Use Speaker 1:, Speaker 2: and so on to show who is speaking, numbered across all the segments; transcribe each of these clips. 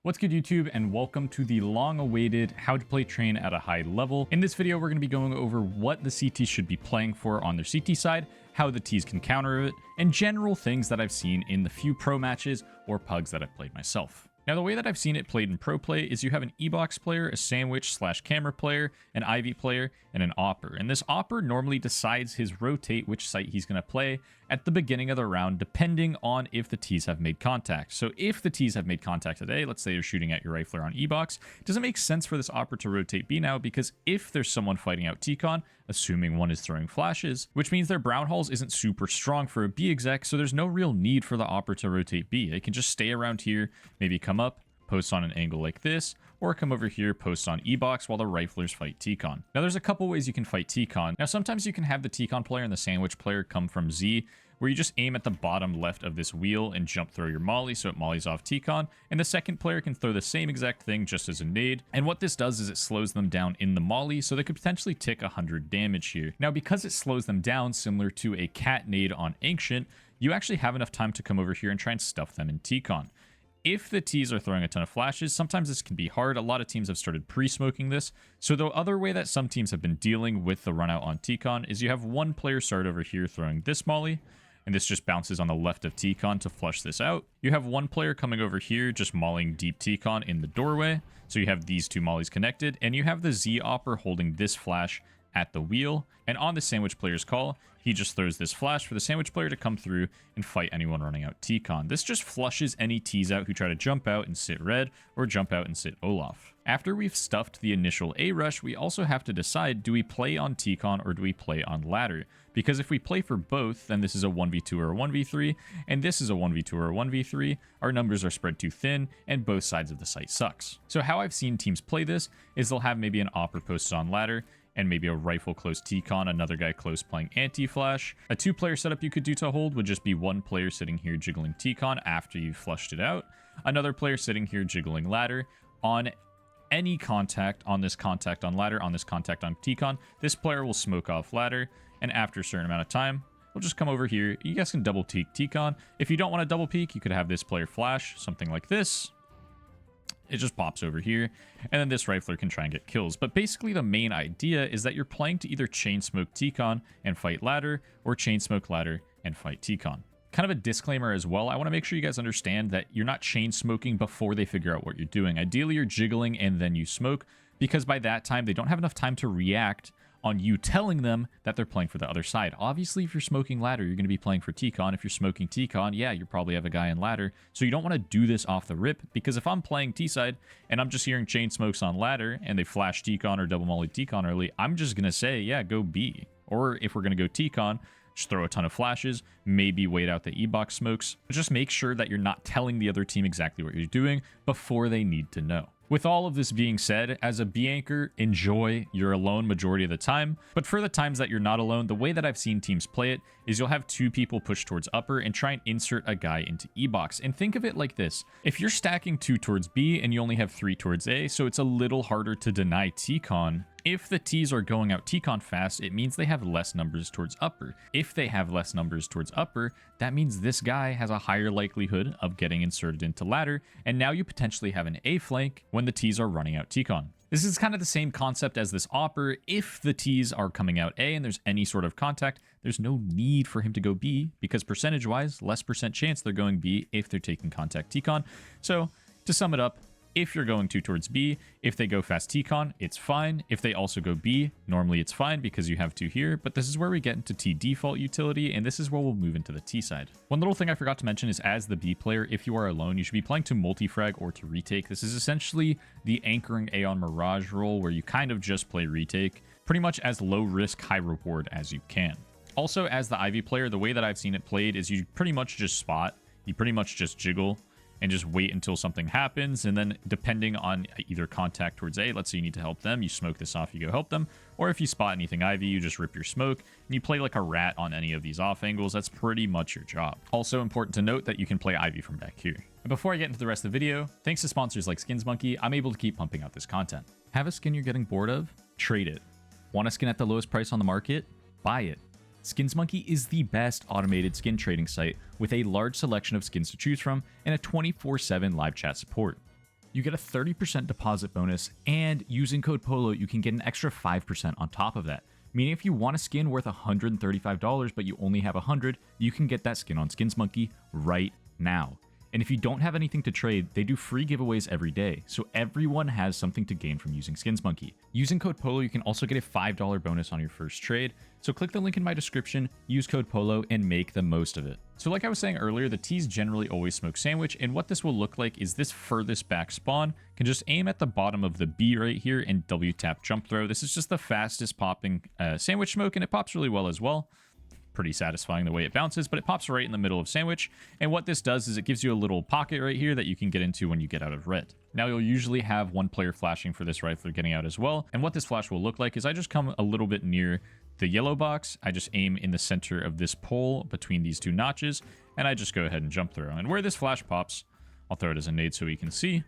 Speaker 1: What's good, YouTube, and welcome to the long-awaited How to Play Train at a High Level. In this video, we're going to be going over what the CTs should be playing for on their CT side, how the Ts can counter it, and general things that I've seen in the few pro matches or pugs that I've played myself. Now, the way that I've seen it played in pro play is you have an E-box player, a sandwich/camera player, an IV player, and an opper. And this opper normally decides his rotate, which site he's going to play at the beginning of the round, depending on if the Ts have made contact. So if the Ts have made contact today, let's say you're shooting at your rifler on E-box, it doesn't make sense for this opper to rotate B now, because if there's someone fighting out T-con, assuming one is throwing flashes, which means their brown hulls isn't super strong for a B exec, so there's no real need for the opper to rotate B. They can just stay around here, maybe come up, post on an angle like this, or come over here, post on E-box while the riflers fight T-con. Now, there's a couple ways you can fight T-con. Now, sometimes you can have the T-con player and the sandwich player come from Z, where you just aim at the bottom left of this wheel and jump throw your molly, so it mollies off T-con, and the second player can throw the same exact thing just as a nade. And what this does is it slows them down in the molly, so they could potentially tick 100 damage here. Now, because it slows them down, similar to a cat nade on Ancient, you actually have enough time to come over here and try and stuff them in T-con. If the Ts are throwing a ton of flashes, sometimes this can be hard. A lot of teams have started pre-smoking this. So the other way that some teams have been dealing with the run out on T-con is you have one player start over here throwing this molly, and this just bounces on the left of T-con to flush this out. You have one player coming over here just mollying deep T-con in the doorway. So you have these two mollies connected, and you have the Z-opper holding this flash at the wheel, and on the sandwich player's call, he just throws this flash for the sandwich player to come through and fight anyone running out T-con. This just flushes any Ts out who try to jump out and sit red, or jump out and sit Olaf. After we've stuffed the initial A rush, we also have to decide, do we play on T-con or do we play on ladder? Because if we play for both, then this is a 1v2 or a 1v3, and this is a 1v2 or a 1v3, our numbers are spread too thin, and both sides of the site sucks. So how I've seen teams play this is they'll have maybe an opper posted on ladder, and maybe a rifle close T-con, another guy close playing anti-flash. A two-player setup you could do to hold would just be one player sitting here jiggling T-con after you've flushed it out, another player sitting here jiggling ladder. On any contact, on this contact on ladder, on this contact on T-con, this player will smoke off ladder, and after a certain amount of time, we'll just come over here. You guys can double peek T-con. If you don't want to double peek, you could have this player flash, something like this. It just pops over here, and then this rifler can try and get kills. But basically the main idea is that you're playing to either chain smoke T-con and fight ladder, or chain smoke ladder and fight T-con. Kind of a disclaimer as well, I want to make sure you guys understand that you're not chain smoking before they figure out what you're doing. Ideally, you're jiggling and then you smoke, because by that time, they don't have enough time to react on you telling them that they're playing for the other side. Obviously, if you're smoking ladder, you're going to be playing for T-con. If you're smoking T-con, yeah, you probably have a guy in ladder. So you don't want to do this off the rip, because if I'm playing T-side and I'm just hearing chain smokes on ladder and they flash T-con or double molly T-con early, I'm just going to say, yeah, go B. Or if we're going to go T-con, just throw a ton of flashes, maybe wait out the E-box smokes. Just make sure that you're not telling the other team exactly what you're doing before they need to know. With all of this being said, as a B anchor, enjoy. You're alone majority of the time, but for the times that you're not alone, the way that I've seen teams play it is you'll have two people push towards upper and try and insert a guy into E-box. And think of it like this. If you're stacking 2 towards B and you only have 3 towards A, so it's a little harder to deny T-con. If the Ts are going out T-con fast, it means they have less numbers towards upper. If they have less numbers towards upper, that means this guy has a higher likelihood of getting inserted into ladder, and now you potentially have an A flank when the Ts are running out T-con. This is kind of the same concept as this opper. If the Ts are coming out A and there's any sort of contact, there's no need for him to go B, because percentage-wise, less percent chance they're going B if they're taking contact T-con. So, to sum it up, if you're going 2 towards B, if they go fast T-con, it's fine. If they also go B, normally it's fine because you have 2 here, but this is where we get into T default utility, and this is where we'll move into the T side. One little thing I forgot to mention is, as the B player, if you are alone, you should be playing to multi-frag or to retake. This is essentially the anchoring Aeon Mirage role, where you kind of just play retake, pretty much as low risk, high reward as you can. Also, as the Ivy player, the way that I've seen it played is you pretty much just spot, you pretty much just jiggle, and just wait until something happens, and then depending on either contact towards A, let's say you need to help them, you smoke this off, you go help them, or if you spot anything Ivy, you just rip your smoke, and you play like a rat on any of these off angles. That's pretty much your job. Also important to note that you can play Ivy from back here. And before I get into the rest of the video, thanks to sponsors like Skinsmonkey, I'm able to keep pumping out this content. Have a skin you're getting bored of? Trade it. Want a skin at the lowest price on the market? Buy it. Skinsmonkey is the best automated skin trading site with a large selection of skins to choose from and a 24/7 live chat support. you get a 30% deposit bonus, and using code POLO, you can get an extra 5% on top of that. Meaning if you want a skin worth $135, but you only have 100, you can get that skin on Skinsmonkey right now. And if you don't have anything to trade, they do free giveaways every day, so everyone has something to gain from using Skinsmonkey. Using code POLO, you can also get a $5 bonus on your first trade, so click the link in my description, use code POLO, and make the most of it. So like I was saying earlier, the T's generally always smoke sandwich, and what this will look like is this furthest back spawn can just aim at the bottom of the B right here and W tap jump throw. This is just the fastest popping sandwich smoke, and it pops really well as well. Pretty satisfying the way it bounces, but it pops right in the middle of sandwich. And what this does is it gives you a little pocket right here that you can get into when you get out of red. Now you'll usually have one player flashing for this rifle getting out as well. And what this flash will look like is I just come a little bit near the yellow box. I just aim in the center of this pole between these two notches, and I just go ahead and jump throw. And where this flash pops, I'll throw it as a nade so we can see,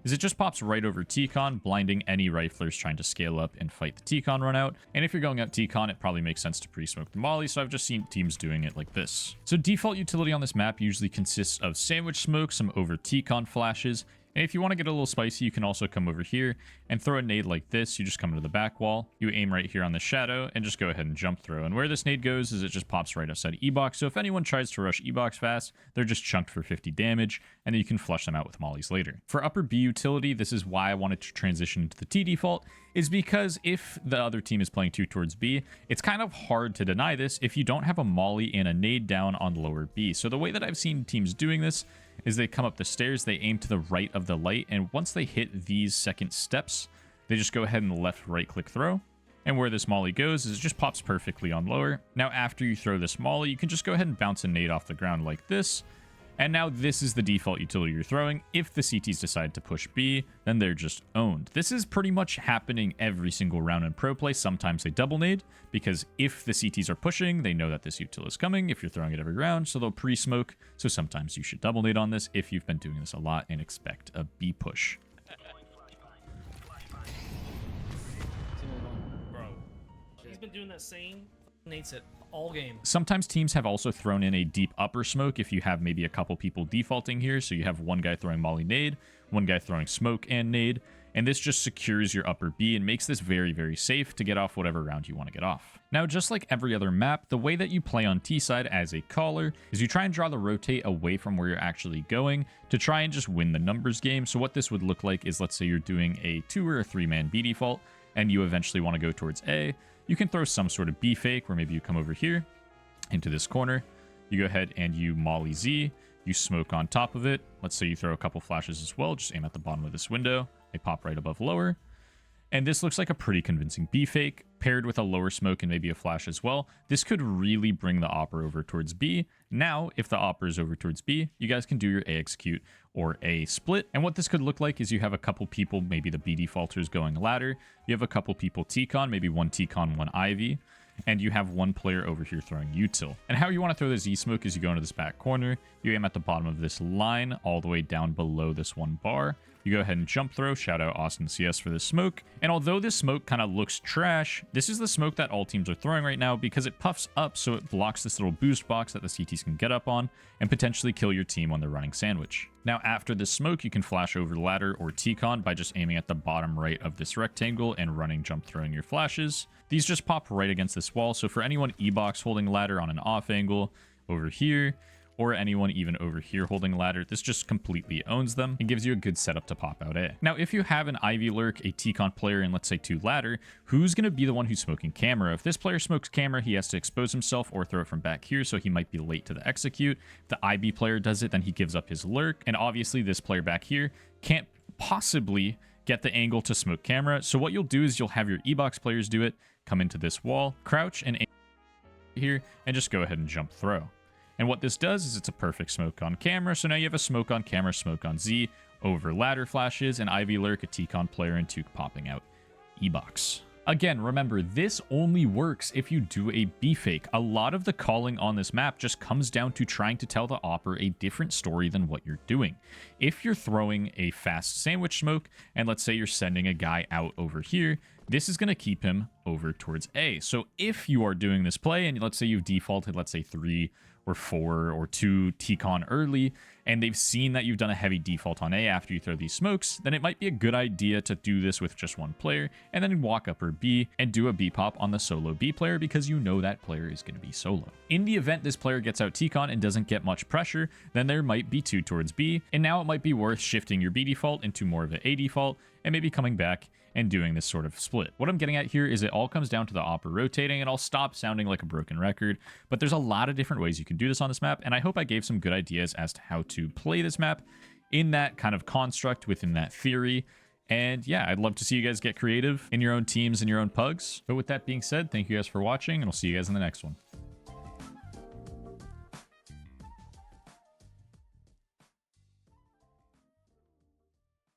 Speaker 1: is it just pops right over T-Con, blinding any riflers trying to scale up and fight the T-Con run out. And if you're going out T-Con, it probably makes sense to pre-smoke the molly, so I've just seen teams doing it like this. So default utility on this map usually consists of sandwich smoke, some over T-Con flashes, and if you want to get a little spicy, you can also come over here and throw a nade like this. You just come to the back wall, you aim right here on the shadow, and just go ahead and jump throw. And where this nade goes is it just pops right outside E-Box. So if anyone tries to rush E-Box fast, they're just chunked for 50 damage, and then you can flush them out with mollies later. For upper B utility, this is why I wanted to transition into the T default, is because if the other team is playing 2 towards B, it's kind of hard to deny this if you don't have a molly and a nade down on lower B. So the way that I've seen teams doing this is they come up the stairs, they aim to the right of the light, and once they hit these second steps, they just go ahead and left right click throw. And where this molly goes is it just pops perfectly on lower. Now after you throw this molly, you can just go ahead and bounce a nade off the ground like this. And now this is the default utility you're throwing. If the CTs decide to push B, then they're just owned. This is pretty much happening every single round in pro play. Sometimes they double nade, because if the CTs are pushing, they know that this util is coming if you're throwing it every round, so they'll pre-smoke. So sometimes you should double nade on this if you've been doing this a lot and expect a B push.
Speaker 2: Bro, he's been doing that same nade set all game.
Speaker 1: Sometimes teams have also thrown in a deep upper smoke if you have maybe a couple people defaulting here. So you have one guy throwing molly nade, one guy throwing smoke and nade, and this just secures your upper B and makes this very, very safe to get off whatever round you want to get off. Now, just like every other map, the way that you play on T side as a caller is you try and draw the rotate away from where you're actually going to try and just win the numbers game. So what this would look like is, let's say you're doing a 2 or a 3-man B default and you eventually want to go towards A. You can throw some sort of B fake where maybe you come over here into this corner, you go ahead and you molly Z, you smoke on top of it. Let's say you throw a couple flashes as well, just aim at the bottom of this window, they pop right above lower. And this looks like a pretty convincing B fake paired with a lower smoke and maybe a flash as well. This could really bring the opper over towards B. Now, if the opper is over towards B, you guys can do your A execute or A split. And what this could look like is you have a couple people, maybe the B defaulters going ladder. You have a couple people T-Con, maybe one T-Con, one Ivy. And you have one player over here throwing util. And how you want to throw the Z smoke is you go into this back corner, you aim at the bottom of this line all the way down below this one bar. You go ahead and jump throw. Shout out Austin CS for this smoke. And although this smoke kind of looks trash, this is the smoke that all teams are throwing right now because it puffs up so it blocks this little boost box that the CTs can get up on and potentially kill your team when they're running sandwich. Now after this smoke, you can flash over ladder or T-Con by just aiming at the bottom right of this rectangle and running jump throwing your flashes. These just pop right against this wall. So for anyone E-Box holding ladder on an off angle over here, or anyone even over here holding ladder, this just completely owns them and gives you a good setup to pop out A. Now, if you have an Ivy lurk, a T-Con player, and let's say 2 ladder, who's going to be the one who's smoking camera? If this player smokes camera, he has to expose himself or throw it from back here, so he might be late to the execute. If the IB player does it, then he gives up his lurk, and obviously this player back here can't possibly get the angle to smoke camera. So what you'll do is you'll have your E-Box players do it, come into this wall, crouch and aim here, and just go ahead and jump throw. And what this does is it's a perfect smoke on camera. So now you have a smoke on camera, smoke on Z, over ladder flashes, and Ivy lurk, a T-Con player, and 2 popping out E-Box. Again, remember, this only works if you do a B fake. A lot of the calling on this map just comes down to trying to tell the opper a different story than what you're doing. If you're throwing a fast sandwich smoke, and let's say you're sending a guy out over here, this is going to keep him over towards A. So if you are doing this play, and let's say you've defaulted, let's say 3 or 4 or 2 T-con early, and they've seen that you've done a heavy default on A after you throw these smokes, then it might be a good idea to do this with just one player, and then walk upper B and do a B pop on the solo B player because you know that player is going to be solo. In the event this player gets out T-con and doesn't get much pressure, then there might be 2 towards B, and now it might be worth shifting your B default into more of an A default, and maybe coming back and doing this sort of split. What I'm getting at here is it all comes down to the opper rotating, and I'll stop sounding like a broken record, but there's a lot of different ways you can do this on this map, and I hope I gave some good ideas as to how to play this map in that kind of construct within that theory. And yeah, I'd love to see you guys get creative in your own teams and your own pugs. But with that being said, thank you guys for watching, and I'll see you guys in the next one.